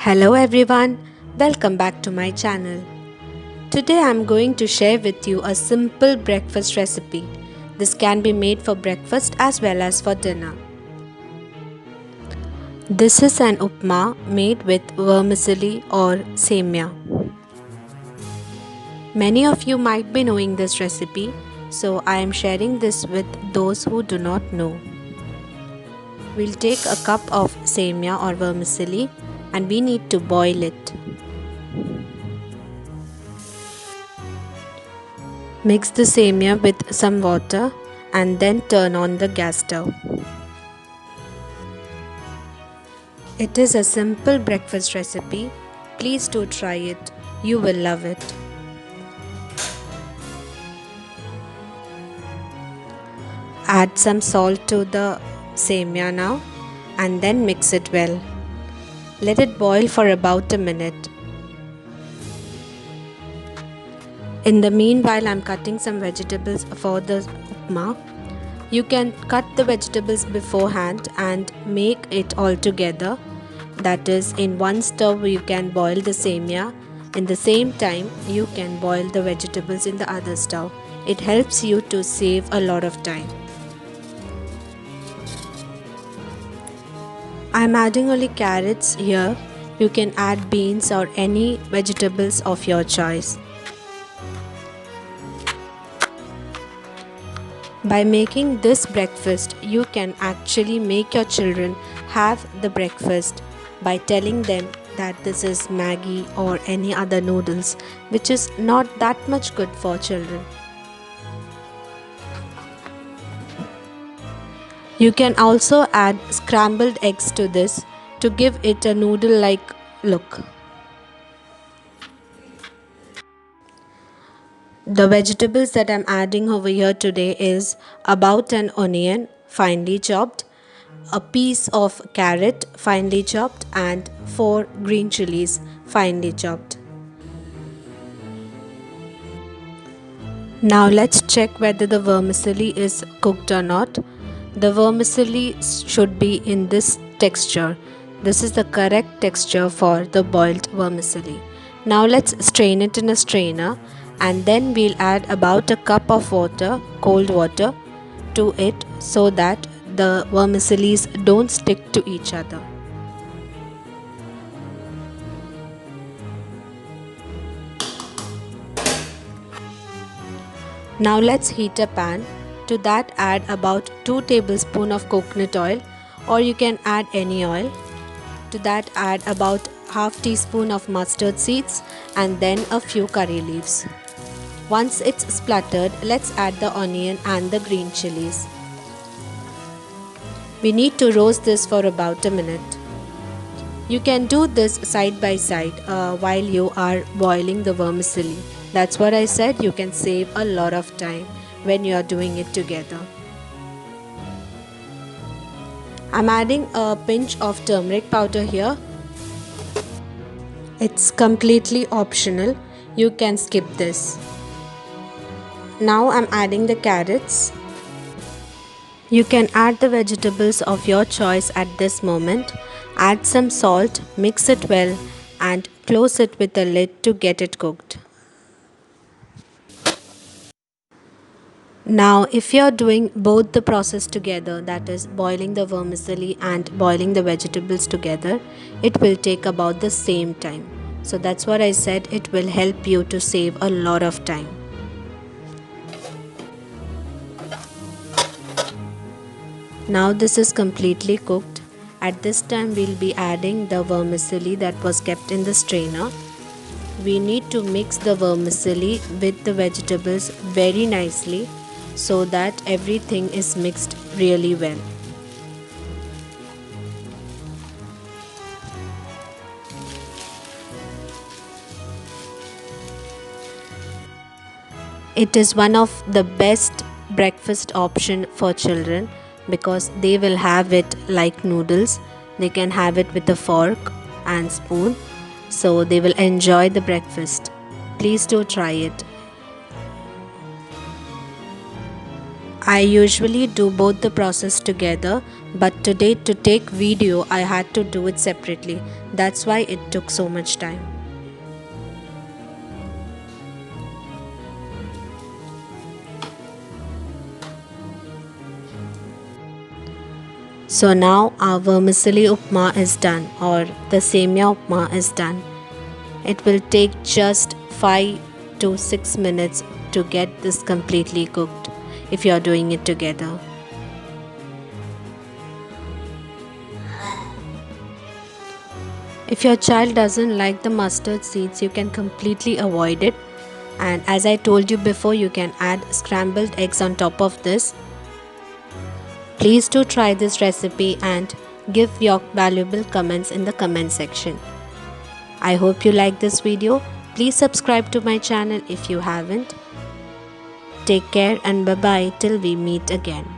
Hello everyone, welcome back to my channel. Today I'm going to share with you a simple breakfast recipe. This can be made for breakfast as well as for dinner. This is an upma made with vermicelli or semia. Many of you might be knowing this recipe, so I am sharing this with those who do not know. We'll take a cup of semia or vermicelli and we need to boil it. Mix the semia with some water and then turn on the gas stove. It is a simple breakfast recipe. Please do try it. You will love it. Add some salt to the semia now and then mix it well. Let it boil for about a minute. In the meanwhile, I am cutting some vegetables for the upma. You can cut the vegetables beforehand and make it all together. That is, in one stove you can boil the semia. In the same time, you can boil the vegetables in the other stove. It helps you to save a lot of time. I am adding only carrots here. You can add beans or any vegetables of your choice. By making this breakfast, you can actually make your children have the breakfast by telling them that this is Maggi or any other noodles, which is not that much good for children. You can also add scrambled eggs to this to give it a noodle-like look. The vegetables that I'm adding over here today is about an onion finely chopped, a piece of carrot finely chopped and 4 green chilies finely chopped. Now let's check whether the vermicelli is cooked or not. The vermicelli should be in this texture. This is the correct texture for the boiled vermicelli. Now let's strain it in a strainer and then we'll add about a cup of water, cold water, to it so that the vermicellis don't stick to each other. Now let's heat a pan. To that add about 2 tablespoons of coconut oil, or you can add any oil. To that add about half teaspoon of mustard seeds and then a few curry leaves. Once it's splattered, let's add the onion and the green chilies. We need to roast this for about a minute. You can do this side by side while you are boiling the vermicelli. That's what I said, you can save a lot of time when you are doing it together. I'm adding a pinch of turmeric powder here. It's completely optional. You can skip this. Now I'm adding the carrots. You can add the vegetables of your choice at this moment. Add some salt, mix it well and close it with a lid to get it cooked. Now if you are doing both the process together, that is boiling the vermicelli and boiling the vegetables together, it will take about the same time. So that's what I said, it will help you to save a lot of time. Now this is completely cooked. At this time we'll be adding the vermicelli that was kept in the strainer. We need to mix the vermicelli with the vegetables very nicely so that everything is mixed really well. It is one of the best breakfast option for children because they will have it like noodles. They can have it with a fork and spoon, so they will enjoy the breakfast. Please do try it. I usually do both the process together, but today to take video I had to do it separately. That's why it took so much time. So now our vermicelli upma is done, or the semia upma is done. It will take just 5 to 6 minutes to get this completely cooked if you are doing it together. If your child doesn't like the mustard seeds, you can completely avoid it. And as I told you before, you can add scrambled eggs on top of this. Please do try this recipe and give your valuable comments in the comment section. I hope you like this video. Please subscribe to my channel if you haven't. Take care and bye bye till we meet again.